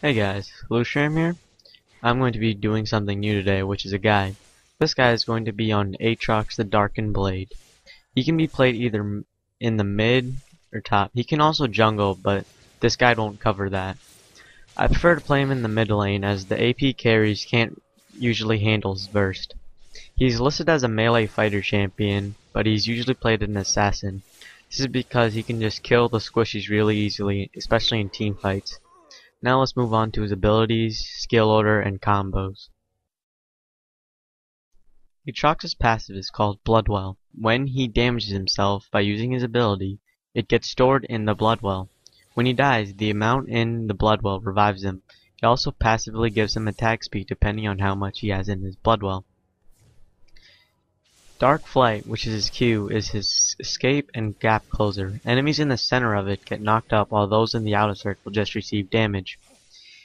Hey guys, Lushram here. I'm going to be doing something new today, which is a guide. This guy is going to be on Aatrox the Darkin Blade. He can be played either in the mid or top. He can also jungle, but this guide won't cover that. I prefer to play him in the mid lane as the AP carries can't usually handle his burst. He's listed as a melee fighter champion, but he's usually played as an assassin. This is because he can just kill the squishies really easily, especially in team fights. Now let's move on to his abilities, skill order, and combos. Aatrox's passive is called Bloodwell. When he damages himself by using his ability, it gets stored in the Bloodwell. When he dies, the amount in the Bloodwell revives him. It also passively gives him attack speed depending on how much he has in his Bloodwell. Dark Flight, which is his Q, is his escape and gap closer. Enemies in the center of it get knocked up while those in the outer circle just receive damage.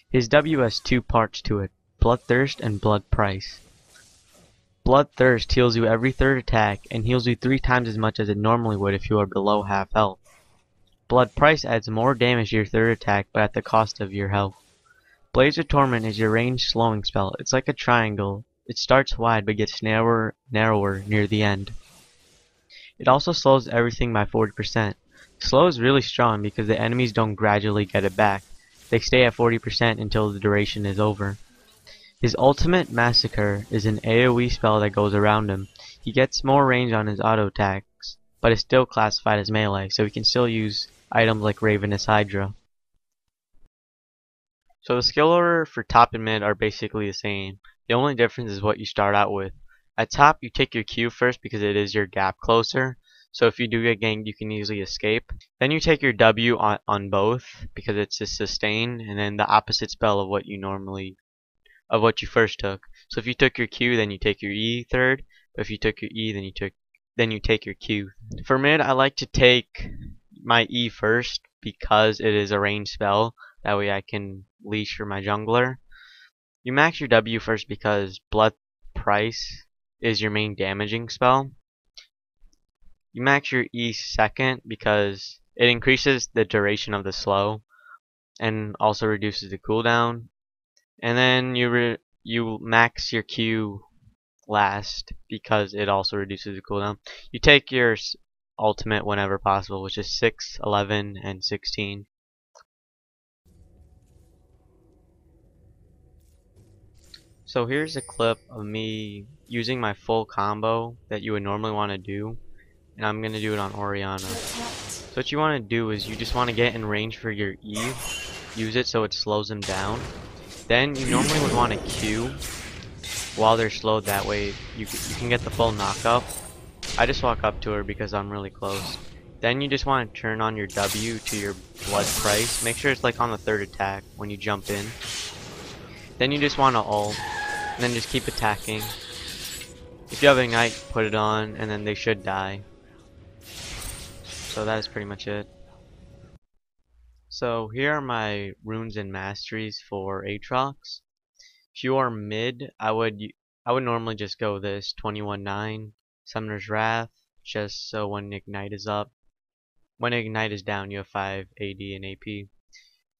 His W has two parts to it, Bloodthirst and Blood Price. Bloodthirst heals you every third attack and heals you 3 times as much as it normally would if you are below half health. Blood Price adds more damage to your third attack but at the cost of your health. Blaze of Torment is your ranged slowing spell. It's like a triangle. It starts wide but gets narrower near the end. It also slows everything by 40%. Slow is really strong because the enemies don't gradually get it back. They stay at 40% until the duration is over. His ultimate, Massacre, is an AoE spell that goes around him. He gets more range on his auto attacks, but is still classified as melee, so he can still use items like Ravenous Hydra. So the skill order for top and mid are basically the same. The only difference is what you start out with. At top, you take your Q first because it is your gap closer. So if you do get ganked, you can easily escape. Then you take your W on both because it's a sustain, and then the opposite spell of what you first took. So if you took your Q, then you take your E third. But if you took your E, then you take your Q. For mid, I like to take my E first because it is a ranged spell. That way I can leash for my jungler. You max your W first because Blood Price is your main damaging spell. You max your E second because it increases the duration of the slow and also reduces the cooldown. And then you max your Q last because it also reduces the cooldown. You take your ultimate whenever possible, which is 6, 11, and 16. So here's a clip of me using my full combo that you would normally want to do, and I'm going to do it on Orianna. So what you want to do is you just want to get in range for your E, use it so it slows them down. Then you normally would want to Q while they're slowed, that way you can get the full knockup. I just walk up to her because I'm really close. Then you just want to turn on your W to your Blood Price. Make sure it's like on the third attack when you jump in. Then you just want to ult, and then just keep attacking. If you have Ignite, put it on, and then they should die. So that is pretty much it. So here are my runes and masteries for Aatrox. If you are mid, I would normally just go this 21-9, Summoner's Wrath, just so when Ignite is up. When Ignite is down, you have 5 AD and AP.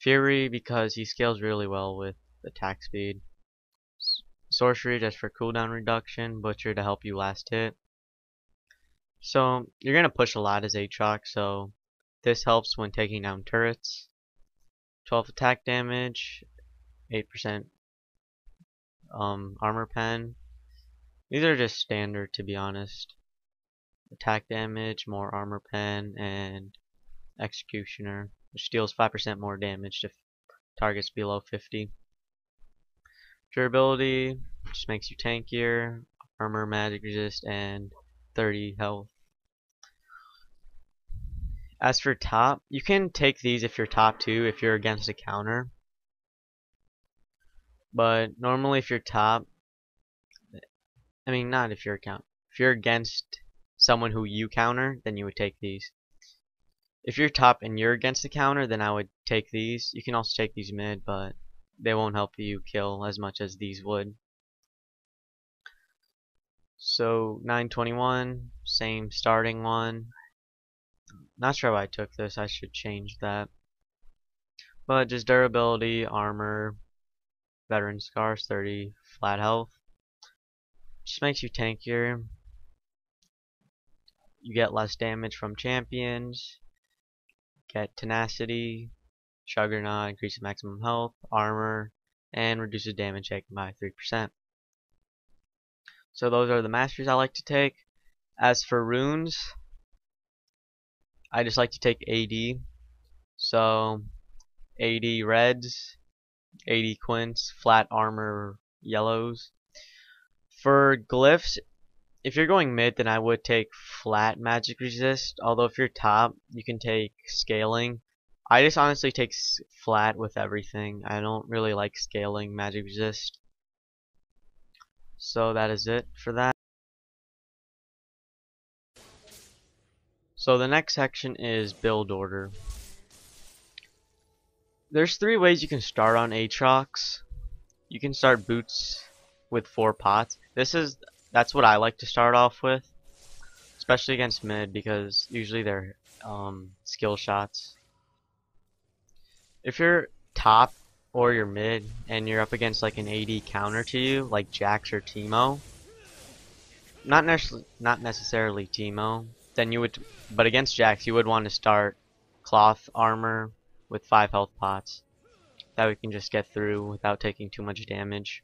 Fury because he scales really well with attack speed. Sorcery just for cooldown reduction, Butcher to help you last hit. So you're gonna push a lot as Aatrox, so this helps when taking down turrets. 12 attack damage, 8% armor pen. These are just standard, to be honest. Attack damage, more armor pen, and Executioner, which deals 5% more damage to targets below 50. Durability just makes you tankier, armor, magic resist, and 30 health. As for top, you can take these if you're top 2 if you're against a counter. But normally if you're top, I mean not if you're if you're against someone who you counter, then you would take these. If you're top and you're against the counter, then I would take these. You can also take these mid, but they won't help you kill as much as these would. So 921, same starting one. Not sure why I took this, I should change that. But just durability, armor, veteran scars, 30, flat health. Just makes you tankier. You get less damage from champions. Get tenacity, juggernaut, increases maximum health, armor, and reduces damage taken by 3%. So those are the masteries I like to take. As for runes, I just like to take AD. So AD reds, AD quints, flat armor yellows. For glyphs, if you're going mid, then I would take flat magic resist. Although if you're top, you can take scaling. I just honestly take flat with everything. I don't really like scaling magic resist. So that is it for that. So the next section is build order. There's 3 ways you can start on Aatrox. You can start boots with 4 pots. That's what I like to start off with, especially against mid because usually they're skill shots. If you're top or you're mid and you're up against like an AD counter to you, like Jax or Teemo, not necessarily Teemo, then you would, but against Jax you would want to start cloth armor with 5 health pots. That we can just get through without taking too much damage.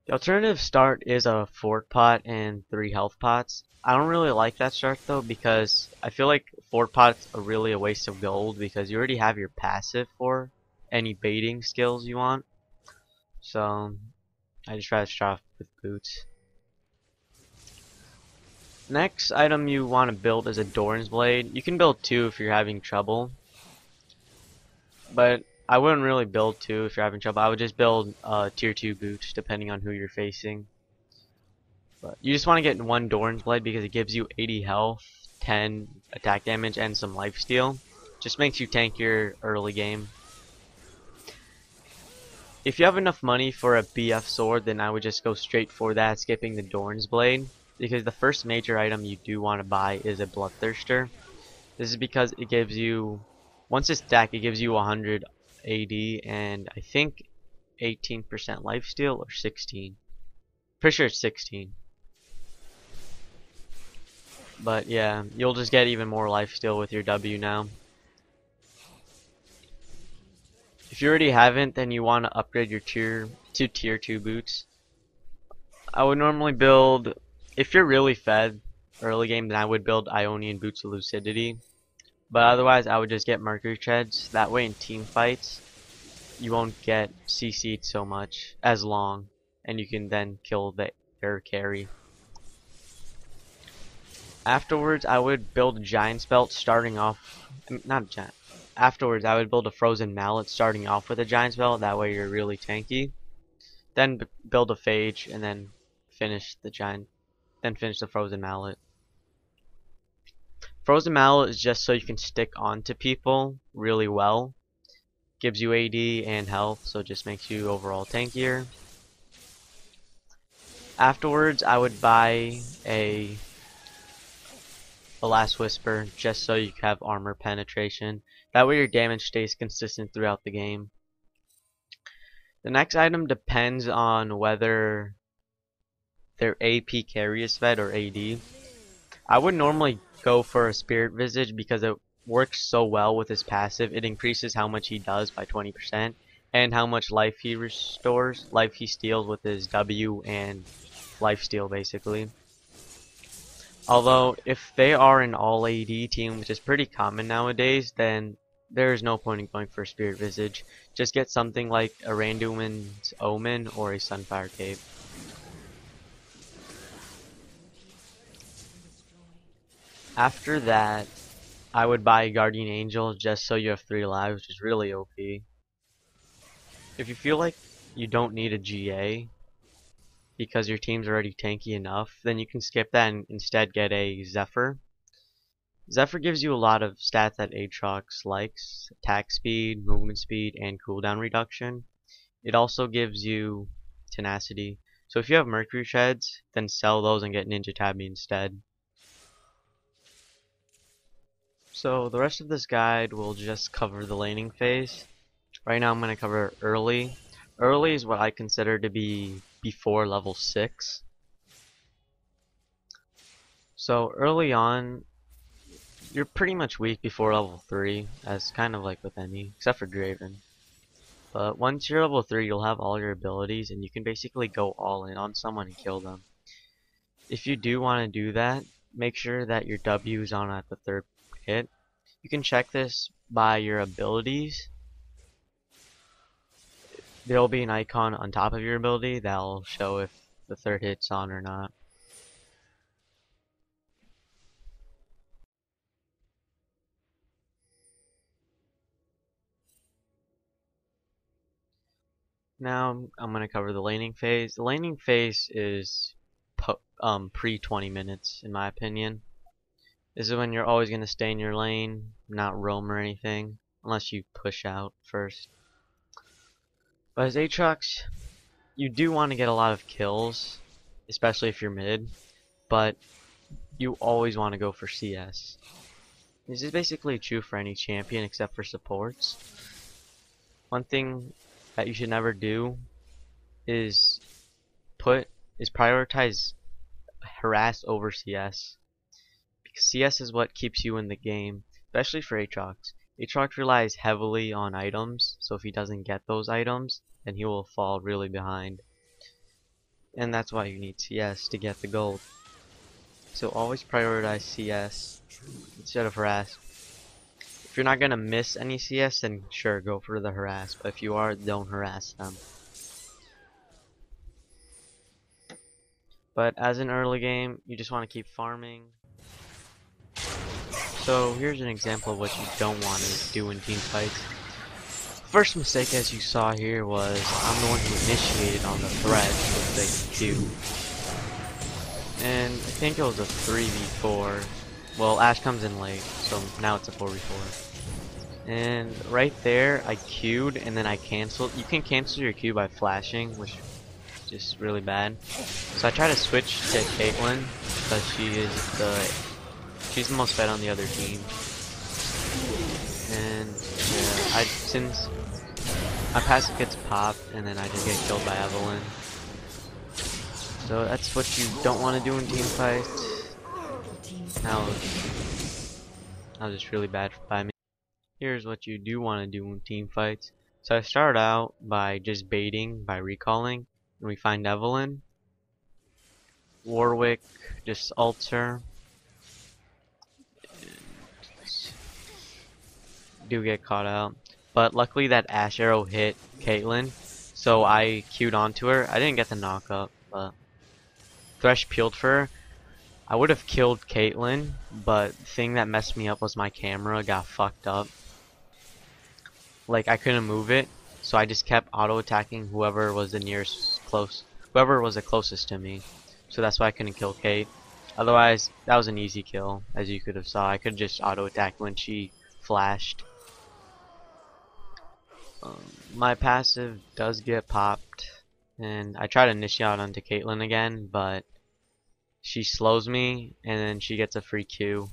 The alternative start is a fort pot and 3 health pots. I don't really like that start though because I feel like fort pots are really a waste of gold because you already have your passive for any baiting skills you want. So I just try to start off with boots. Next item you want to build is a Doran's Blade. You can build 2 if you're having trouble, but I wouldn't really build 2 if you're having trouble. I would just build tier 2 boots depending on who you're facing. But you just want to get 1 Doran's Blade because it gives you 80 health, 10 attack damage, and some lifesteal. Just makes you tankier early game. If you have enough money for a BF sword, then I would just go straight for that, skipping the Doran's Blade. Because the first major item you do want to buy is a Bloodthirster. This is because it gives you, once it's stacked, it gives you 100 AD and I think 18% lifesteal or 16. Pretty sure it's 16. But yeah, you'll just get even more lifesteal with your W now. If you already haven't, then you want to upgrade your tier to tier 2 boots. I would normally build, if you're really fed early game, then I would build Ionian boots of lucidity. But otherwise, I would just get Mercury treads. That way, in team fights, you won't get CC'd so much as long, and you can then kill their carry. Afterwards, I would build a Giant's Belt starting off. Not giant. Afterwards, I would build a Frozen Mallet starting off with a Giant's Belt. That way, you're really tanky. Then build a Phage, and then finish the Giant. Then finish the Frozen Mallet. Frozen Mallet is just so you can stick onto people really well. Gives you AD and health, so it just makes you overall tankier. Afterwards, I would buy a Last Whisper just so you have armor penetration. That way your damage stays consistent throughout the game. The next item depends on whether their AP carry is fed or AD. I would normally go for a Spirit Visage because it works so well with his passive. It increases how much he does by 20% and how much life he restores, life he steals with his W and lifesteal basically. Although if they are an all AD team, which is pretty common nowadays, then there is no point in going for a Spirit Visage. Just get something like a Randuin's Omen or a Sunfire Cape. After that, I would buy a Guardian Angel just so you have 3 lives, which is really OP. If you feel like you don't need a GA because your team's already tanky enough, then you can skip that and instead get a Zephyr. Zephyr gives you a lot of stats that Aatrox likes: attack speed, movement speed, and cooldown reduction. It also gives you tenacity. So if you have Mercury Treads, then sell those and get Ninja Tabby instead. So the rest of this guide will just cover the laning phase. Right now I'm going to cover early. Early is what I consider to be before level 6. So early on, you're pretty much weak before level 3, as kind of like with any, except for Draven. But once you're level 3, you'll have all your abilities, and you can basically go all in on someone and kill them. If you do want to do that, make sure that your W is on at the 3rd hit. You can check this by your abilities. There will be an icon on top of your ability that will show if the 3rd hit's on or not. Now I'm going to cover the laning phase. The laning phase is pre 20 minutes in my opinion. This is when you're always going to stay in your lane, not roam or anything, unless you push out first. But as Aatrox, you do want to get a lot of kills, especially if you're mid, but you always want to go for CS. This is basically true for any champion except for supports. One thing that you should never do is prioritize harass over CS. Because CS is what keeps you in the game, especially for Aatrox. Aatrox relies heavily on items, so if he doesn't get those items, then he will fall really behind. And that's why you need CS to get the gold. So always prioritize CS instead of harass. If you're not gonna miss any CS, then sure, go for the harass. But if you are, don't harass them. But as an early game, you just want to keep farming. So here's an example of what you don't want to do in team fights. First mistake, as you saw here, was I'm the one who initiated on the thread with the Q. And I think it was a 3v4. Well, Ashe comes in late, so now it's a 4v4. And right there, I Q'd and then I canceled. You can cancel your Q by flashing, which is just really bad. So I try to switch to Caitlyn because she's the most fed on the other team. And yeah, since my passive gets popped and then I just get killed by Evelyn. So that's what you don't want to do in team fights. That was just really bad by me. Here's what you do want to do in team fights. So I start out by just baiting, by recalling, and we find Evelyn. Warwick just ults her. Do get caught out. But luckily that Ashe arrow hit Caitlyn, so I queued onto her. I didn't get the knock up, but Thresh peeled for her. I would have killed Caitlyn, but the thing that messed me up was my camera got fucked up. Like I couldn't move it, so I just kept auto attacking whoever was the closest to me. So that's why I couldn't kill Kate. Otherwise, that was an easy kill, as you could have saw. I could just auto attack when she flashed. My passive does get popped, and I try to initiate onto Caitlyn again, but she slows me, and then she gets a free Q,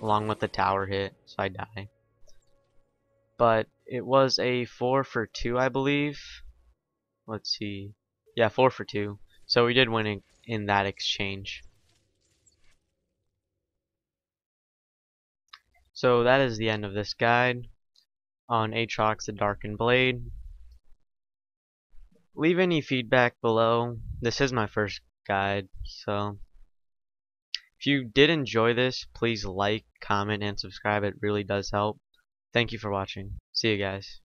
along with the tower hit, so I die. But it was a 4 for 2, I believe. Let's see. Yeah, 4 for 2. So we did win in that exchange. So that is the end of this guide on Aatrox the Darkin Blade. Leave any feedback below. This is my first guide, so if you did enjoy this, please like, comment, and subscribe. It really does help. Thank you for watching. See you guys.